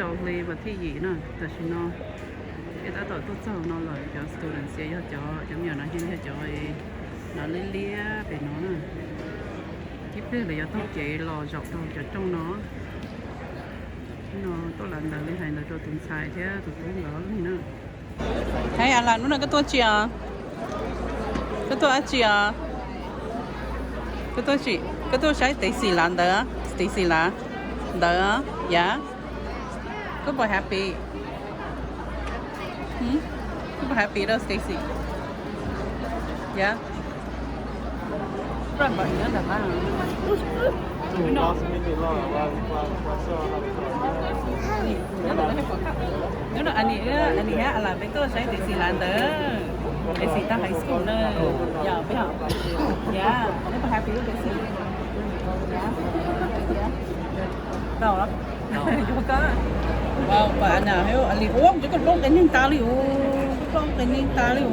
giàu lì và thi gì nữa tại vì nó cái ta tổ tốt giàu nó là cho student sẽ cho giống như nó hiện cho nó lý lý về nó nè tiếp theo là cho tốt chị lò dọc đâu cho trong nó tôi lần đầu lên hành là cho tụi xài thế tụi tôi đó gì nữa hay à là nó là cái tôi chị à cái tôi chị à cái tôi chị cái tôi sai Stacy làm đó Stacy là đó yeah good boy happy good boy happy đó Stacy yeah rất bận nữa là ba nó nó anh á là bên tôi sai Stacy làm đó Stacy ta high school nữa yeah biết không yeah rất happy đó Stacy đâu đó không có bạn nào hiểu anh đi uống chứ còn không cái nên ta liu không cái nên ta liu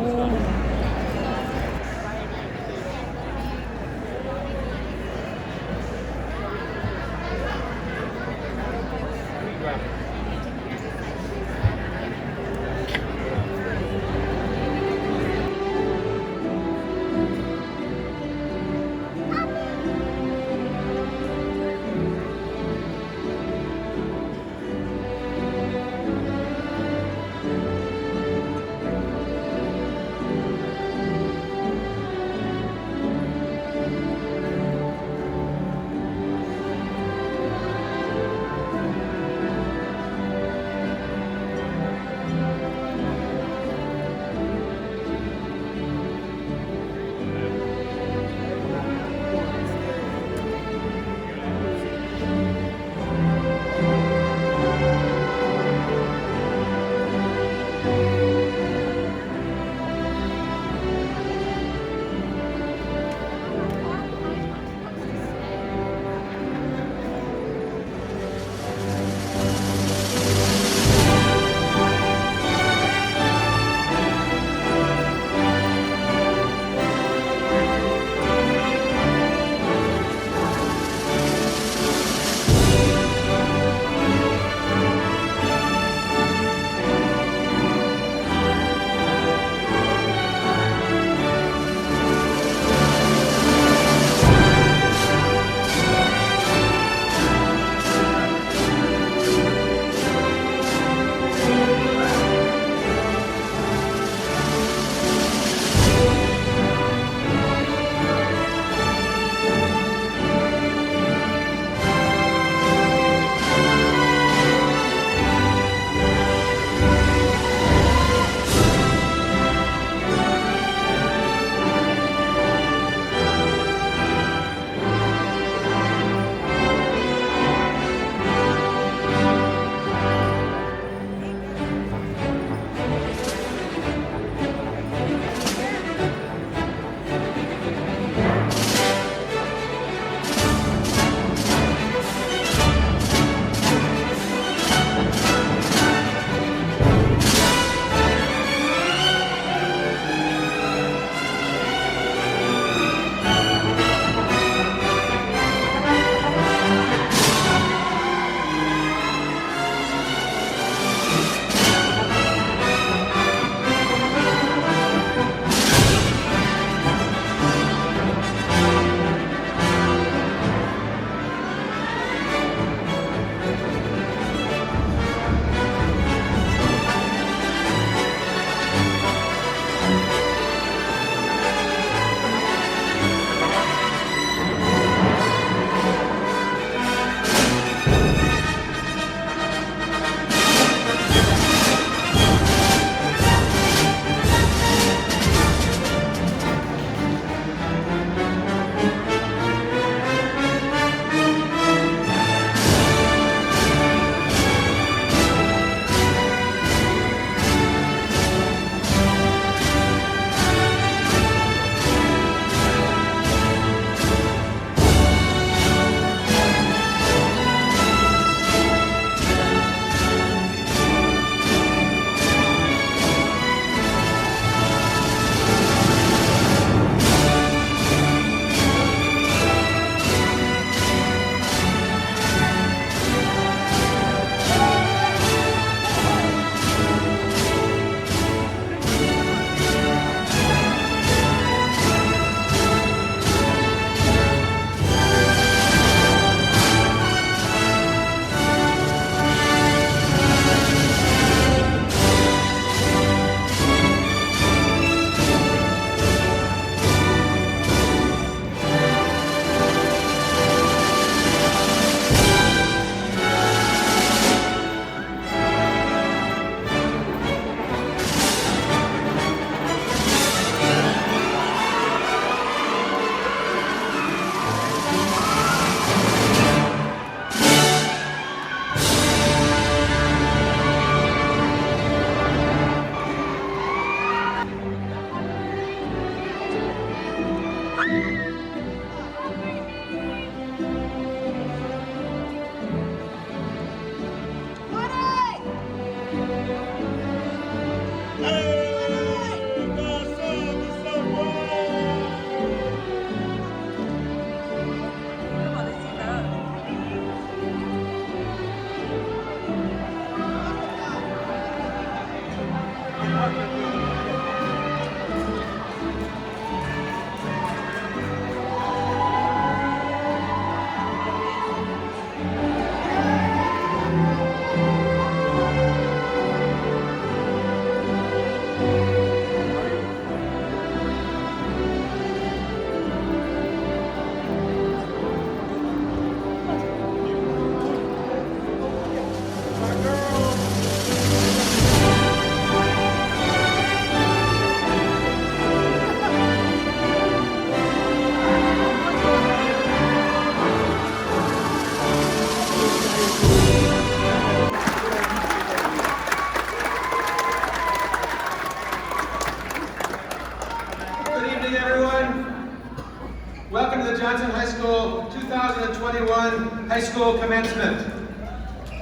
Welcome to the Johnson High School 2021 High School Commencement.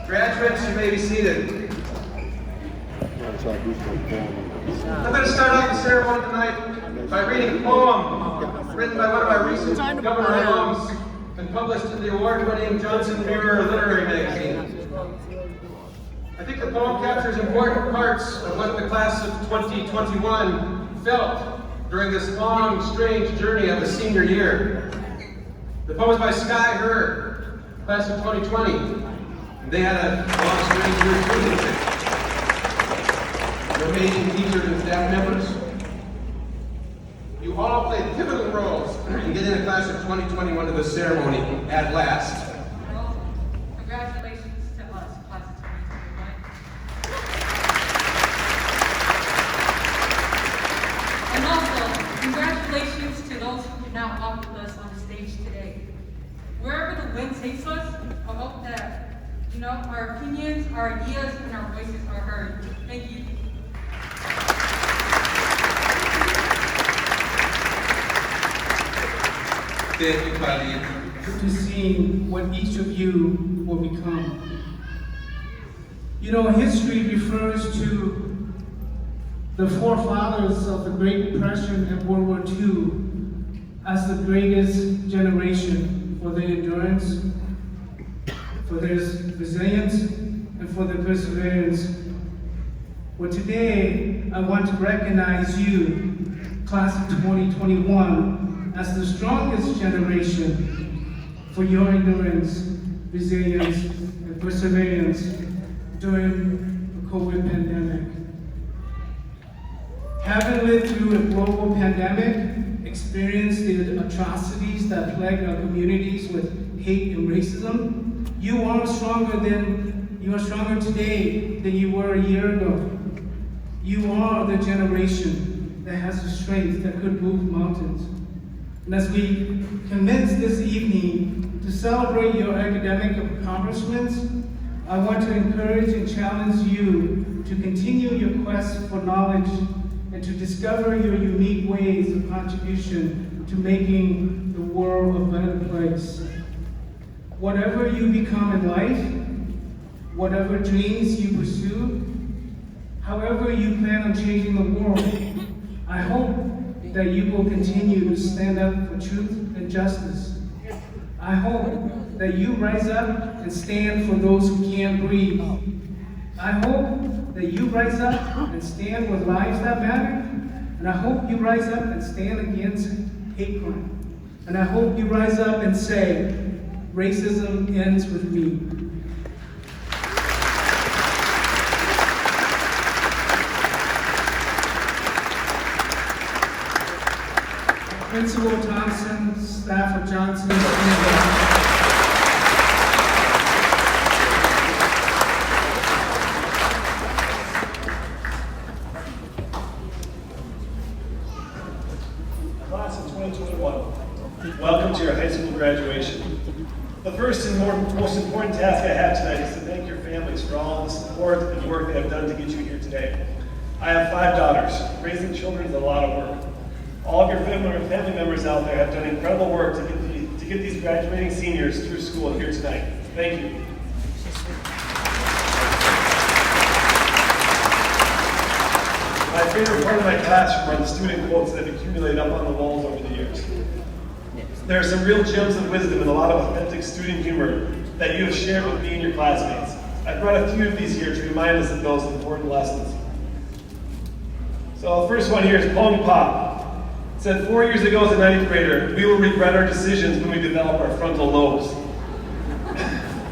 Graduates, you may be seated. I'm going to start off the ceremony tonight by reading a poem written by one of our recent governor alums and published in the award-winning Johnson Mirror Literary Magazine. I think the poem captures important parts of what the class of 2021 felt during this long, strange journey of the senior year. The poem is by Sky Hurd, class of 2020. They had a long, strange year too. Your amazing teachers and staff members. You all played pivotal roles in getting the class of 2021 to the ceremony at last. Well, congratulations to us, class of 2021. And also, congratulations to those who can now walk with us on the stage today. Wherever the wind takes us, I hope that, our opinions, our ideas, and our voices are heard. Thank you. Thank you, Claudia. To see what each of you will become. History refers to the forefathers of the Great Depression and World War II as the greatest generation for their endurance, for their resilience, and for their perseverance. Well, today, I want to recognize you, class of 2021, as the strongest generation for your endurance, resilience, and perseverance during the COVID pandemic. Having lived through a global pandemic, experienced the atrocities that plague our communities with hate and racism, you are stronger today than you were a year ago. You are the generation that has the strength that could move mountains. And as we commence this evening to celebrate your academic accomplishments, I want to encourage and challenge you to continue your quest for knowledge and to discover your unique ways of contribution to making the world a better place. Whatever you become in life, whatever dreams you pursue, however you plan on changing the world, I hope that you will continue to stand up for truth and justice. I hope that you rise up and stand for those who can't breathe. I hope that you rise up and stand with lives that matter. And I hope you rise up and stand against hate crime. And I hope you rise up and say, racism ends with me. Principal Thompson, staff of Johnson, Class of 2021, welcome to your high school graduation. The first and most important task I have tonight is to thank your families for all the support and work they have done to get you here today. I have 5 daughters. Raising children is a lot of work. All of your family members out there have done incredible work to get these graduating seniors through school and here tonight. Thank you. My favorite part of my classroom are the student quotes that have accumulated up on the walls over the years. There are some real gems of wisdom and a lot of authentic student humor that you have shared with me and your classmates. I brought a few of these here to remind us of those important lessons. So the first one here is Pong Pop. It said, 4 years ago as a 9th grader, we will regret our decisions when we develop our frontal lobes.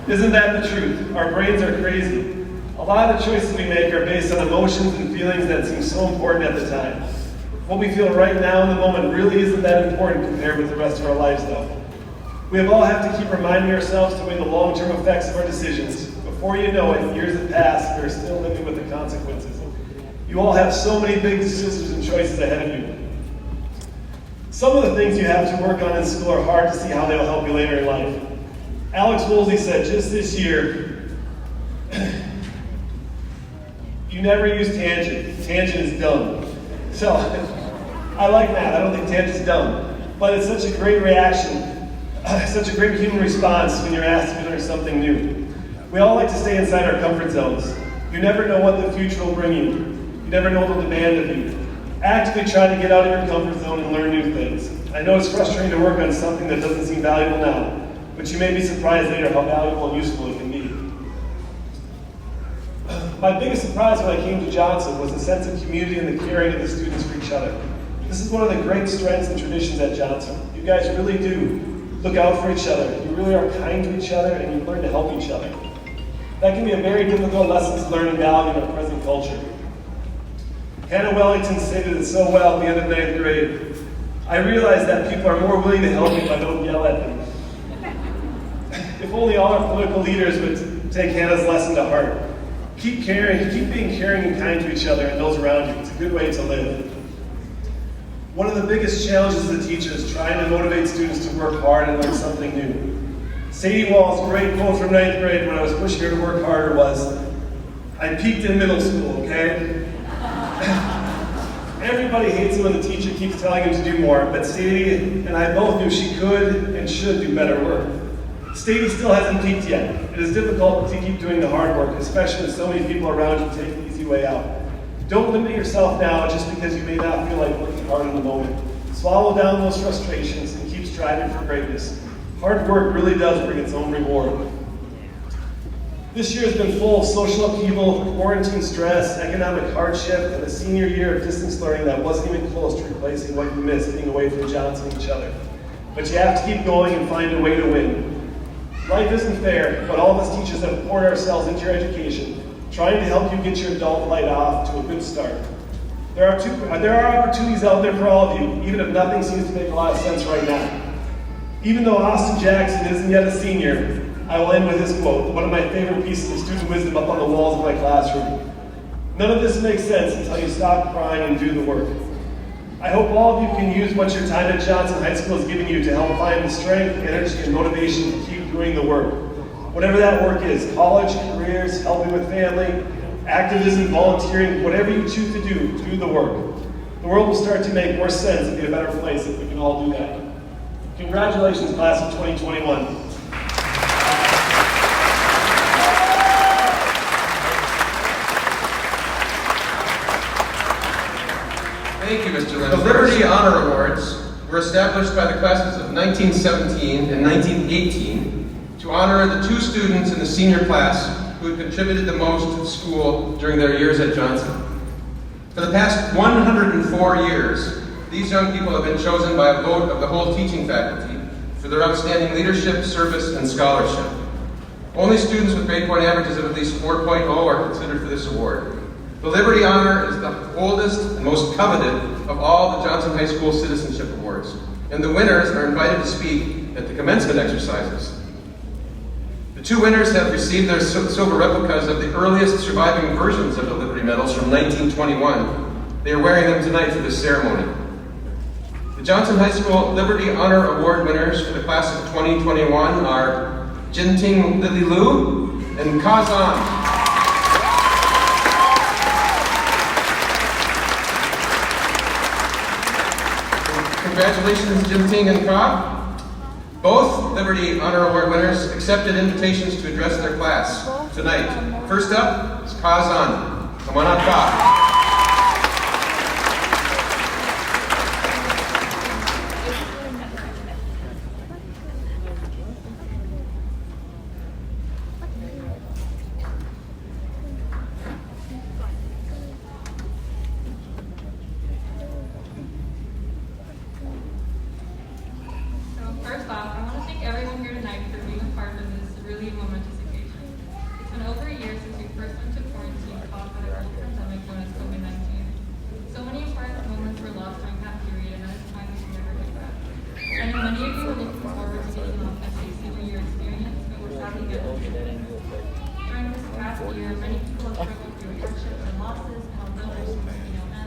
Isn't that the truth? Our brains are crazy. A lot of the choices we make are based on emotions and feelings that seem so important at the time. What we feel right now in the moment really isn't that important compared with the rest of our lives, though. We have all have to keep reminding ourselves to weigh the long-term effects of our decisions. Before you know it, years have passed, and we're still living with the consequences. You all have so many big decisions and choices ahead of you. Some of the things you have to work on in school are hard to see how they will help you later in life. Alex Woolsey said just this year, you never use tangent. Tangent is dumb. So, I like that. I don't think tangent's dumb. But it's such a great reaction, such a great human response when you're asked to learn something new. We all like to stay inside our comfort zones. You never know what the future will bring you. You never know what will demand of you. Actively try to get out of your comfort zone and learn new things. I know it's frustrating to work on something that doesn't seem valuable now, but you may be surprised later how valuable and useful it can be. My biggest surprise when I came to Johnson was the sense of community and the caring of the students for each other. This is one of the great strengths and traditions at Johnson. You guys really do look out for each other. You really are kind to each other, and you learn to help each other. That can be a very difficult lesson to learn and value in our present culture. Hannah Wellington stated it so well at the end of 9th grade. I realize that people are more willing to help me if I don't yell at them. If only all our political leaders would take Hannah's lesson to heart. Keep caring, keep being caring and kind to each other and those around you. It's a good way to live. One of the biggest challenges as a teacher is trying to motivate students to work hard and learn something new. Sadie Wall's great quote from 9th grade when I was pushing her to work harder was, I peaked in middle school, okay? Everybody hates it when the teacher keeps telling him to do more, but Sadie and I both knew she could and should do better work. Sadie still hasn't peaked yet. It is difficult to keep doing the hard work, especially with so many people around you take the easy way out. Don't limit yourself now just because you may not feel like working hard in the moment. Swallow down those frustrations and keep striving for greatness. Hard work really does bring its own reward. This year has been full of social upheaval, quarantine stress, economic hardship, and a senior year of distance learning that wasn't even close to replacing what you missed being away from Johnson and each other. But you have to keep going and find a way to win. Life isn't fair, but all of us teachers have poured ourselves into your education, trying to help you get your adult light off to a good start. There are opportunities out there for all of you, even if nothing seems to make a lot of sense right now. Even though Austin Jackson isn't yet a senior, I will end with this quote, one of my favorite pieces of student wisdom up on the walls of my classroom. None of this makes sense until you stop crying and do the work. I hope all of you can use what your time at Johnson High School has given you to help find the strength, energy, and motivation to keep doing the work. Whatever that work is, college, careers, helping with family, activism, volunteering, whatever you choose to do the work. The world will start to make more sense and be a better place if we can all do that. Congratulations, class of 2021. Thank you, Mr. Lynn. The Liberty Honor Awards were established by the classes of 1917 and 1918 to honor the two students in the senior class who had contributed the most to the school during their years at Johnson. For the past 104 years, these young people have been chosen by a vote of the whole teaching faculty for their outstanding leadership, service, and scholarship. Only students with grade point averages of at least 4.0 are considered for this award. The Liberty Honor is the oldest and most coveted of all the Johnson High School Citizenship Awards, and the winners are invited to speak at the commencement exercises. The two winners have received their silver replicas of the earliest surviving versions of the Liberty Medals from 1921. They are wearing them tonight for this ceremony. The Johnson High School Liberty Honor Award winners for the class of 2021 are Jinting Lily Lu and Kawm. Congratulations, Jim Ting and Kawm. Both Liberty Honor Award winners accepted invitations to address their class tonight. First up is Kawm. Come on up, Kawm.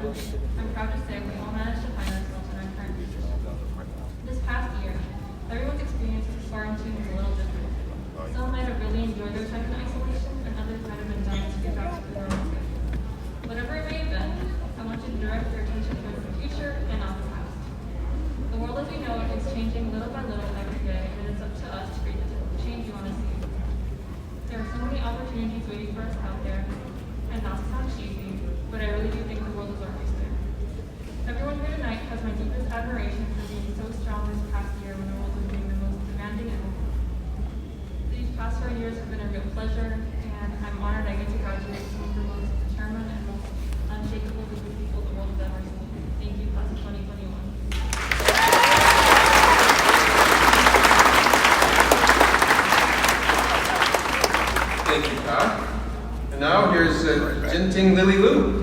I'm proud to say we all managed to find ourselves in our current position. This past year, everyone's experience with quarantine was a little different. Some might have really enjoyed their time in isolation, and others might have been dying to get back to their normal schedule. Whatever it may have been, I want you to direct your attention towards the future and not the past. The world as we know it is changing little by little every day, and it's up to us to create the change we want to see. There are so many opportunities waiting for us out there, and not to sound cheesy, but I really do think the world is our oyster. Everyone here tonight has my deepest admiration for being so strong this past year when the world was being the most demanding and open. These past 4 years have been a real pleasure, and I'm honored I get to graduate some of the most determined and most unshakable group of people the world has ever seen. Thank you, class of 2021. Thank you, Kawm. And now here's Jinting Lily Lu.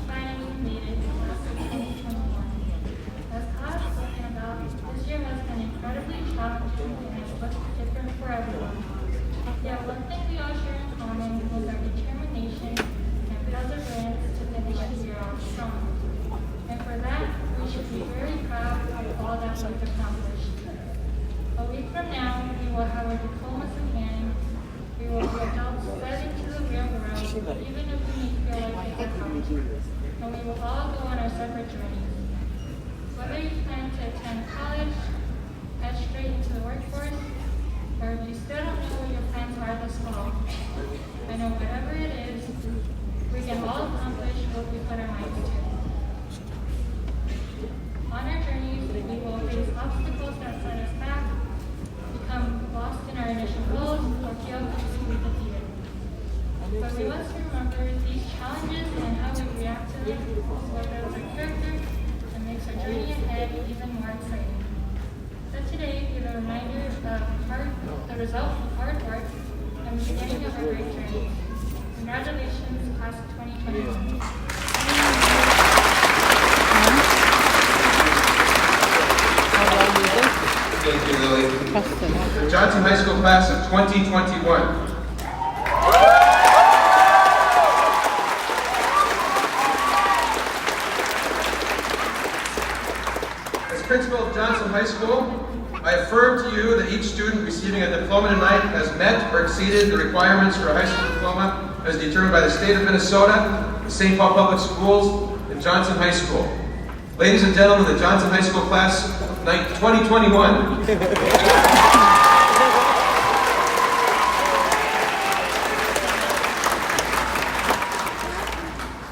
Finally made it to class of 2021. As Kyle has spoken about, this year has been incredibly challenging and it looks different for everyone. Yet one thing we all share in common is our determination and perseverance to finish the year off strong. And for that, we should be very proud of all that we've accomplished. A week from now, we will have our diplomas in hand. We will be adults fed into the real world, even if we may feel like it's hard. And we will all go on our separate journeys. Whether you plan to attend college, head straight into the workforce, or if you still don't know what your plans are this fall, I know whatever it is, we can all accomplish what we put our minds to. On our journeys, we will face obstacles that set us back, become lost in our initial goals, or feel completely defeated. But we must remember these challenges and how we react to them is what builds our character and makes our journey ahead even more exciting. So today, we have a reminder of the result of hard work and the beginning of our great journey. Congratulations, class of 2021. Thank you, Lily. The Johnson High School class of 2021. As principal of Johnson High School, I affirm to you that each student receiving a diploma tonight has met or exceeded the requirements for a high school diploma as determined by the state of Minnesota, the St. Paul Public Schools, and Johnson High School. Ladies and gentlemen, the Johnson High School class of 2021.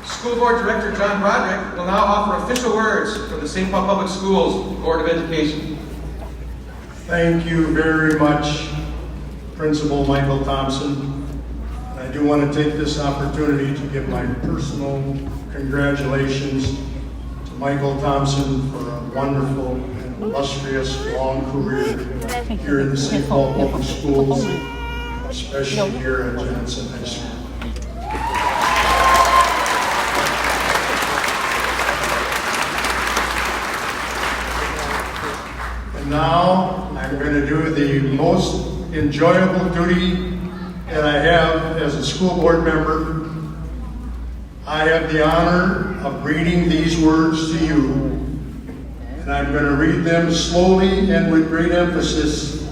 School Board Director John Broderick will now offer official words from the St. Paul Public Schools Board of Education. Thank you very much, Principal Michael Thompson. I do want to take this opportunity to give my personal congratulations to Michael Thompson for a wonderful and illustrious long career here in the St. Paul Public Schools, especially here at Johnson High School. And now I'm going to do the most enjoyable duty that I have as a school board member. I have the honor of reading these words to you, and I'm going to read them slowly and with great emphasis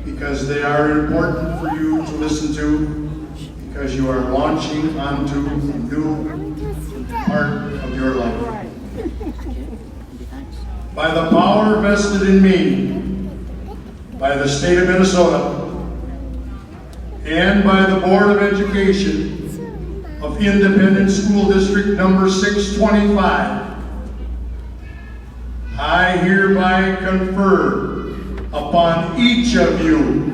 because they are important for you to listen to, because you are launching onto a new part of your life. By the power vested in me by the state of Minnesota and by the Board of Education of Independent School District number 625, I hereby confer upon each of you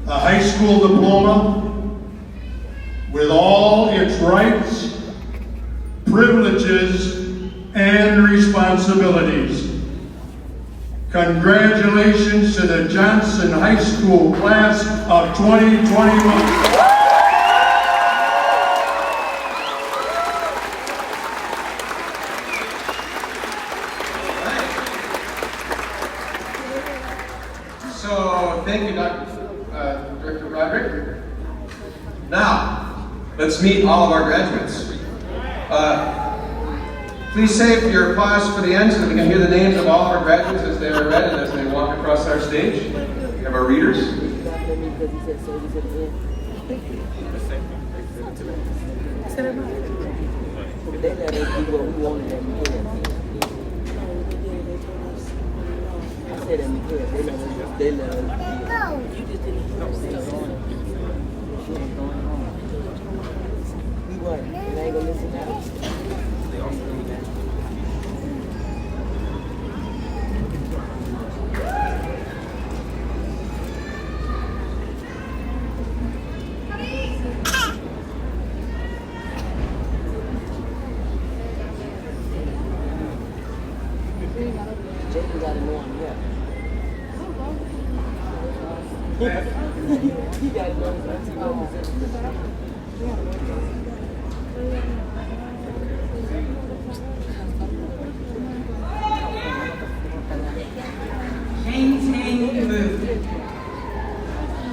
a high school diploma with all its rights, privileges, and responsibilities. Congratulations to the Johnson High School class of 2021. So, thank you, Director Roderick. Now, let's meet all of our graduates. Please save your applause for the end so that we can hear the names of all of our graduates as they are read and as they walk across our stage. We have our readers.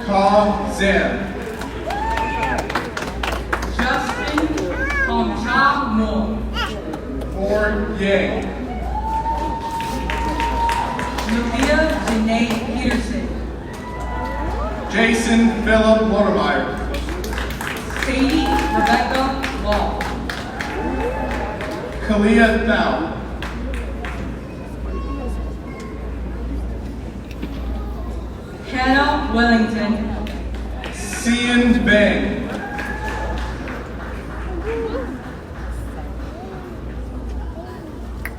Kawm. Justin Kawm. Ford Yang. Maria Janae Peterson. Jason Philip Watermeyer. Sadie Rebecca Wall. Kalia Thao. Hannah Wellington. Cian Bang.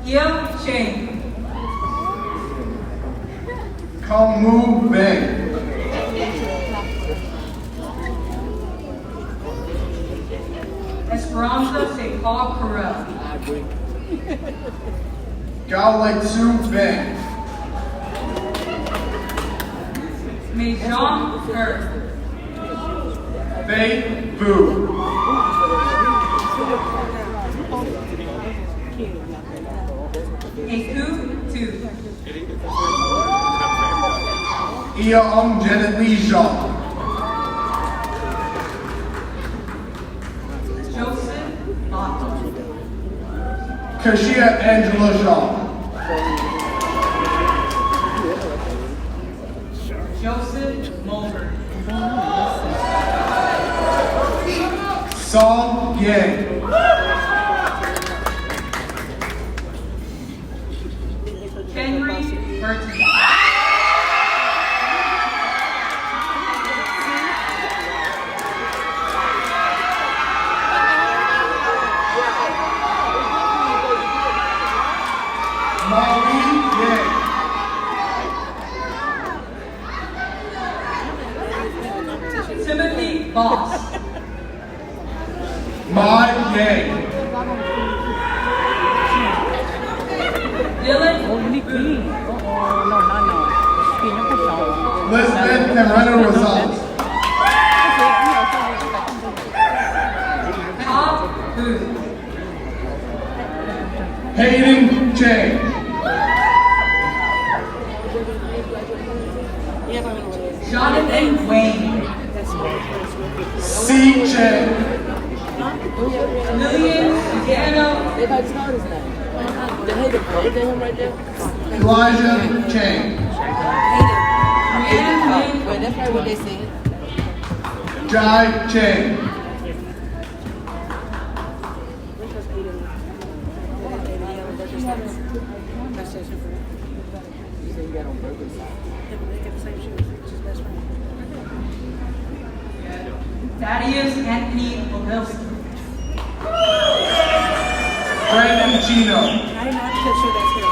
Yeo Cheng. Kamu Bang. Esperanza St. Paul Carell. Gao Lai Tzu Bang. Mejean Her. Fei Vu. Eku Tu. Ia Ong Janet Lee Zhang. Joseph Bott. Kashia Angela Zhang. Joseph Mulder. Song Yang. Henry Burton. Molly Yang. Timothy Boss. Mai Yang. Dylan Lisbeth Camarena Rosales. Tom Booth. Hayden Chang. Jonathan Wayne. C. Chen. Lillian Dano, Elijah Chang. Brianna Lynn, That's right what they said. Jai Chang. Thaddeus Anthony Obilski, Brandon Chino. I didn't know I could sure that's him.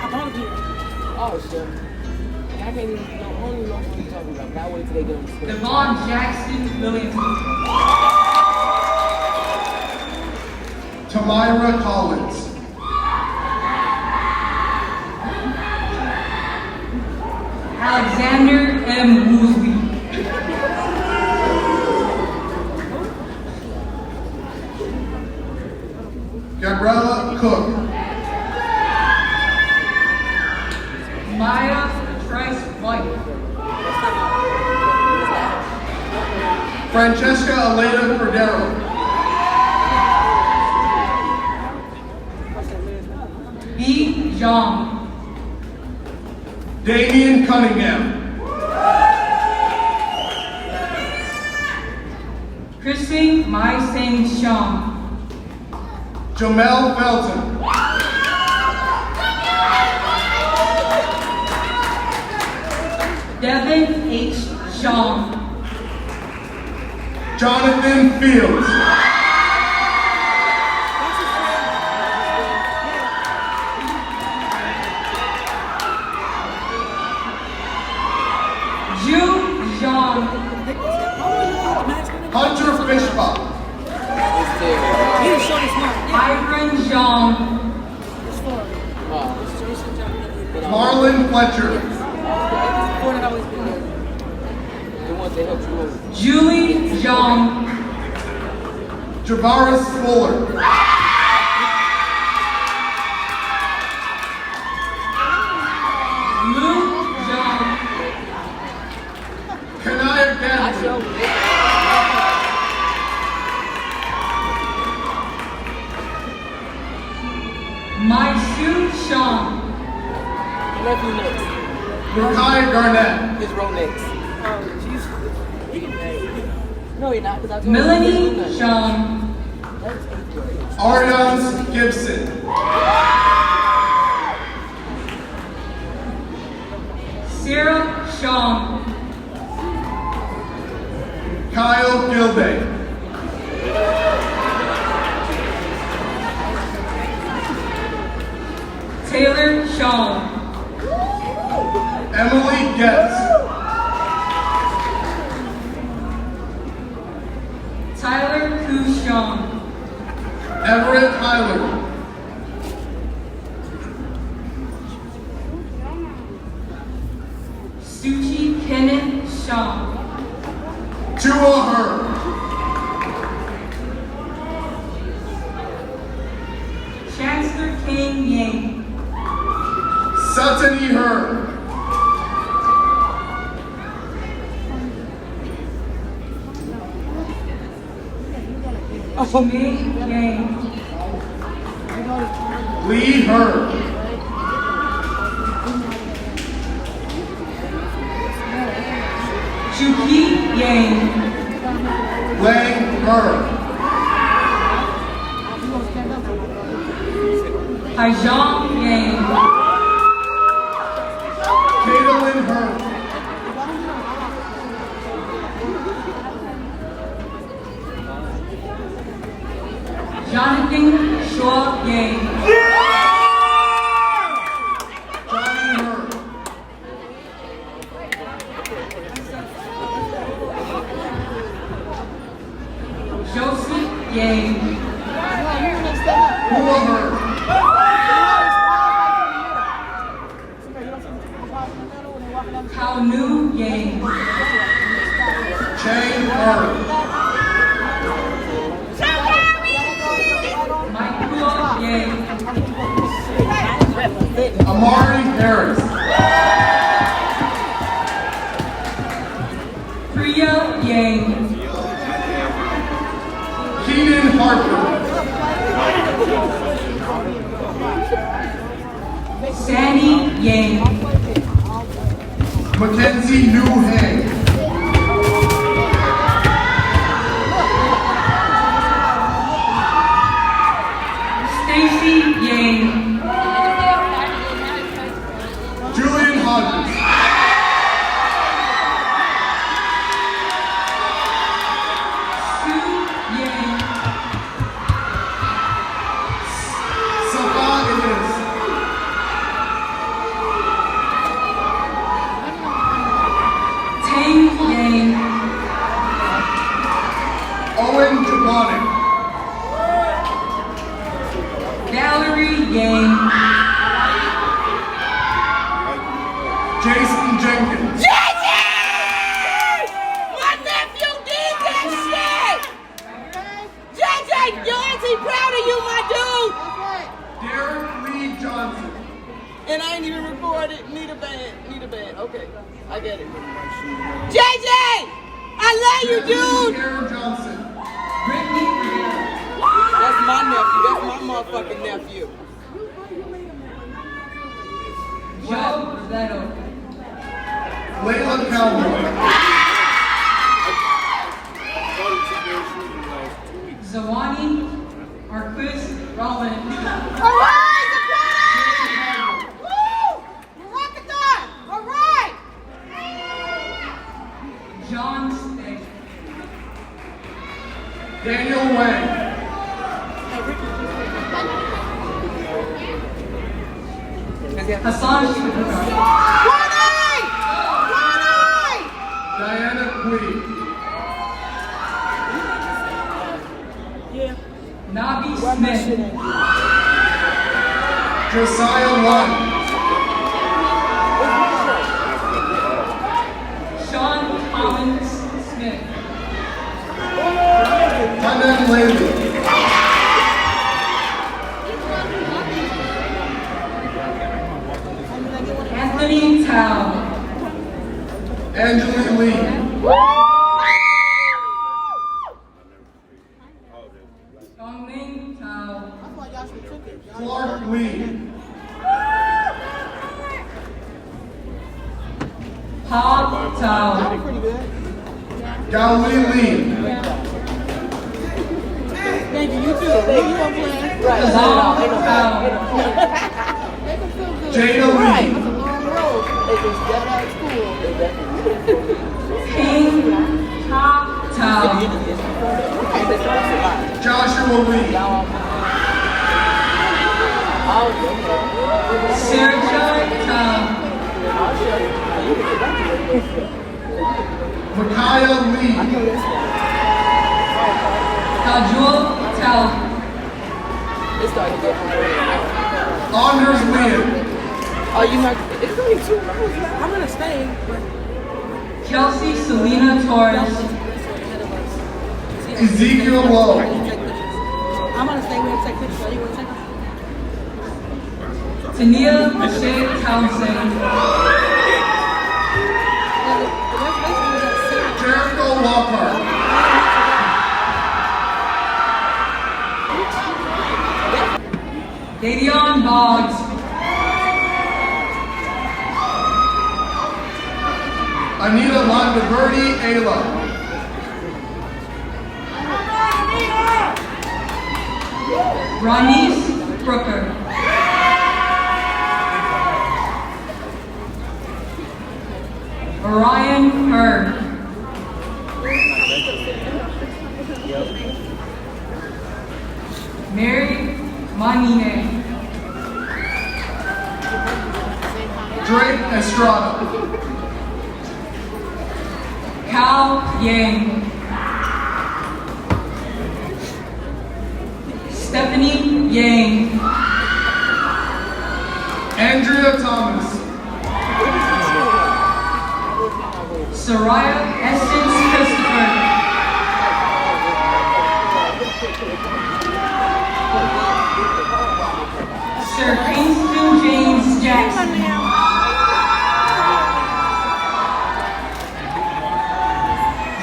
I'm on here. Oh, shit. I can't even know. I don't even know what you're talking about. But I wait till they get on the screen. Devon Jackson Williamson, Tamira Collins. Alexander M. Woosley, Gabriella Cook. Maya Trice White, Francesca Elena Cordero. B. Zhang, Damian Cunningham. Kristen Mai Sing Shang, Jamel Felton. Devin H. Shang, Jonathan Fields. Ju Zhang, Hunter Fishbach. Ivan Zhang, Marlon Fletcher. The ones that help you move. Julie Zhang, Javaris Fuller. Lu Zhang, Kanaya Gandhi. Mai Su Shang, Nephew next. Rukai Garnett. His row next. No, you're not, because I told you. Melanie Shang, Arians Gibson. Sarah Shang, Kyle Gilday. Taylor Shang, Emily Getz. Tyler Ku Shang, Everett Hyler. Suchi Kenneth Shang, Tua Her. Chancellor King Yang, Sutton E. Her. Mei Yang, Lee Her. Chuki Yang, Lang Her. Haijang Yang, Caitlin Her. Jonathan Shaw Yang, Johnny Her. Joseph Yang, Hua Her. Kao Nu Yang, Chang Her. Michael Yang, Amari Harris. Priya Yang, Keith Harper. Sandy Yang. Mackenzie Newhay. Stacy Yang. Julian Hodges. Sue Yang. Safa Idris. Tang Yang. Owen Jabonic. Valerie Yang. Jason Jenkins. My nephew did that shit! JJ, your auntie proud of you, my dude! Derek Lee Johnson. And I ain't even recorded. Need a bed. Okay, I get it. JJ! I love you, dude! Aaron Johnson. Brittany Rivera. That's my nephew. That's my motherfucking nephew. Joe Leto. Layla Cowboy. Zawani Marquis Rollin. All right, woo! Rockathon! All right! John Stick. Daniel Wang. Hassan Shukura. Diana Quee. Nabi Smith. Josiah Lund. Sean Collins Smith. Tanan Lely. Anthony Tao. Angela Lee. Dongling Tao. Clark Lee. Paul Tao. Gaoli Lee. Thank you, you too. You want to play? Zhao Tao. Jada Lee. It's a long road. They just got out of school. King Ta Tao. Joshua Lee. Sergio Tao. Micaiah Lee. Kajul Tao. Anders Lynn. Oh, you not? It's only 2 rows. I'm gonna stay. Kelsey Selena Torres. Ezekiel Lowe. I'm gonna stay. We have to take pictures. You want to take them? Tania Michelle Townsend. Jericho Lockhart. Davion Boggs. Anita Monteverdi Ayla. Ronise Brooker. Orion Hurd. Mary Manine. Drake Estrada. Cal Yang. Stephanie Yang. Andrea Thomas. Soraya Essence Christopher. Sir Kingston James Jackson.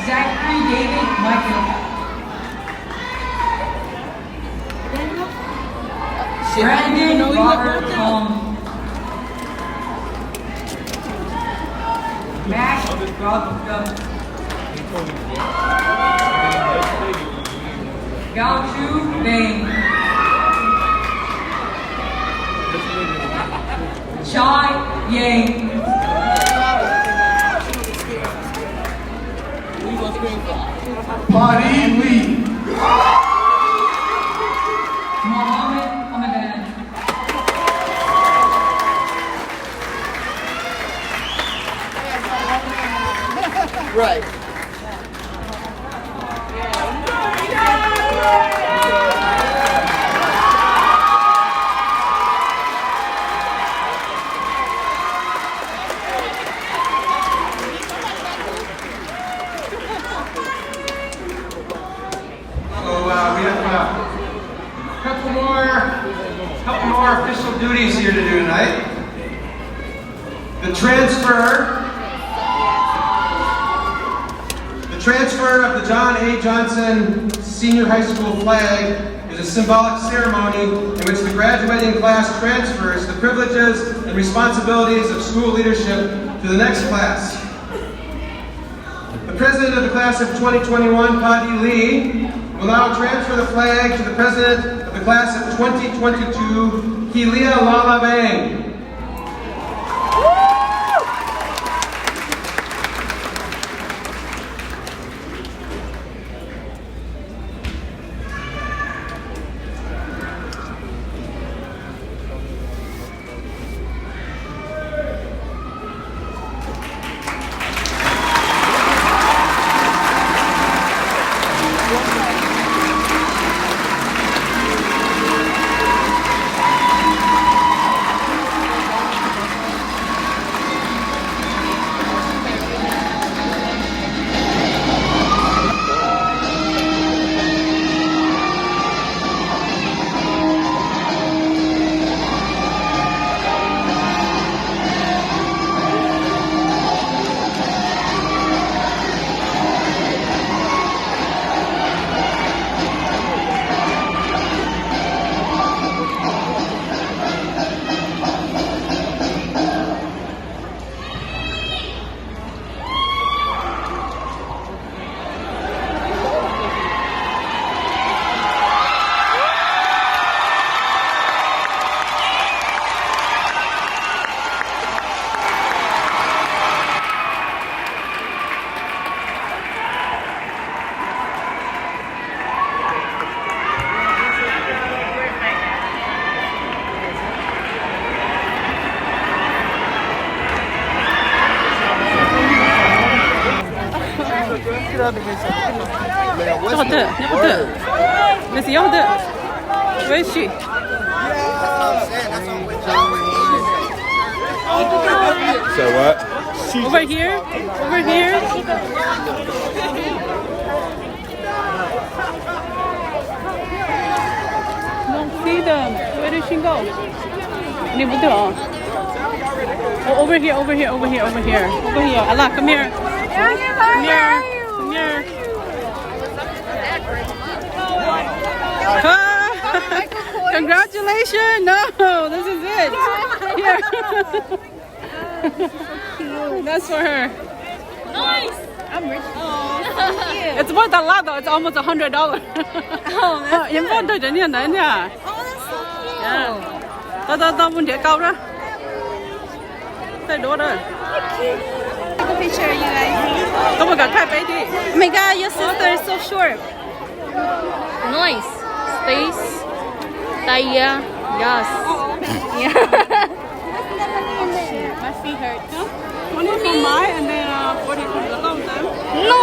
Zachary David Michael. Brandon Robert Kawm. Max Robert Gao Chu Bing. Chai Yang. Buddy Lee. Mohammed Hamadan. Right. We have a couple more official duties here to do tonight. The transfer of the John A. Johnson Senior High School flag is a symbolic ceremony in which the graduating class transfers the privileges and responsibilities of school leadership to the next class. The president of the class of 2021, Paddy Lee, will now transfer the flag to the president of the class of 2022, Kelia Lala Bang. Let's see, where is she? So what? Over here? Over here? Don't see them. Where did she go? Oh, over here, over here, over here, over here. Over here. Allah, come here. Come here. Come here. Congratulations! No, this is it. Here. That's for her. Nice! I'm rich. Oh, thank you. It's worth a lot though. It's almost $100. Oh, that's good. Oh, that's so cute. Yeah.到问题高了，太多了。Take a picture, you guys. 咁我赶快俾啲。Oh my god, your sister is so short. Nice. Space. Taya. Yes. Yeah. My feet hurt. 20 for mine and then 40 for the long time. No!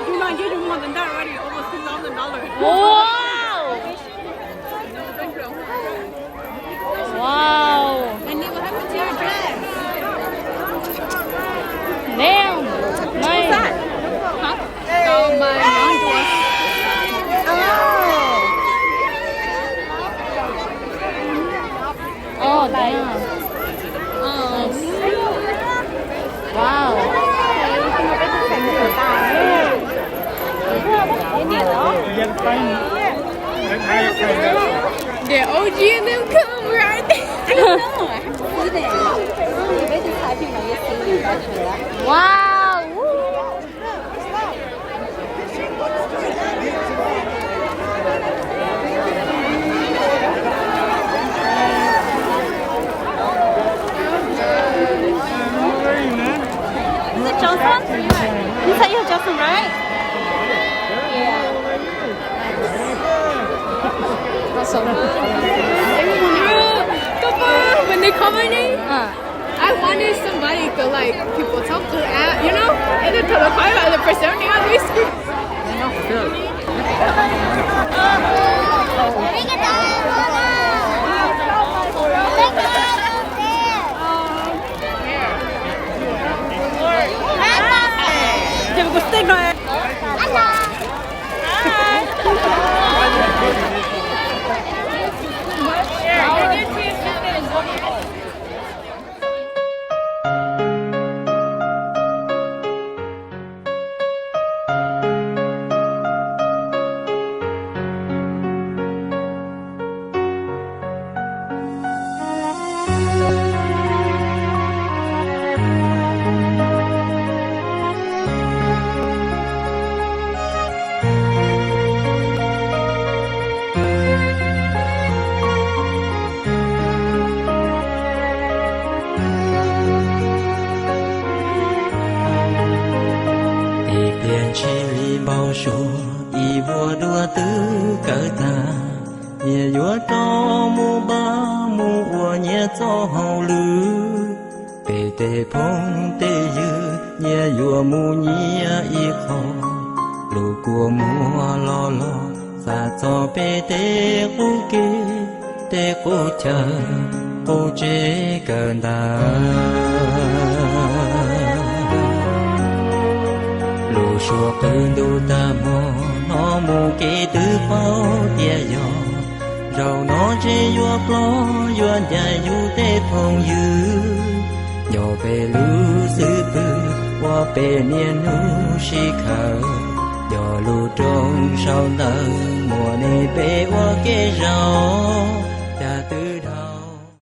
You might get more than that already, almost $2,000. Wow! Wow! And what happened to your dress? Damn! Nice. What's that? Huh? So my young dress. Oh, damn. Nice. Wow. The OG and them come right there. I don't know. I have to see them. Maybe this type you know you see me virtually. Wow. Woo. Is it Johnson? You said you're Johnson, right? Yeah. Awesome. When they call my name, I wanted somebody to like people talk to, you know, and then to the quiet the person on the screen. y vua đua tứ cỡ ta nhẹ vua to mu ba mu ua nhẹ cho hậu lư bề tề phong tề dư nhẹ vua mu nhẹ y kho lù của mua lo lo xa cho bề tề cô kê tề cô chờ cô chế cờ ta lù xua cơn đu ta mò nó mù kê tứ bao tia gió rầu nó chế vua plo vua dài du tê phong dư nhỏ về lũ sư tư qua bề niên nu si khờ nhỏ lù trong sau tờ mùa này bê qua kê rau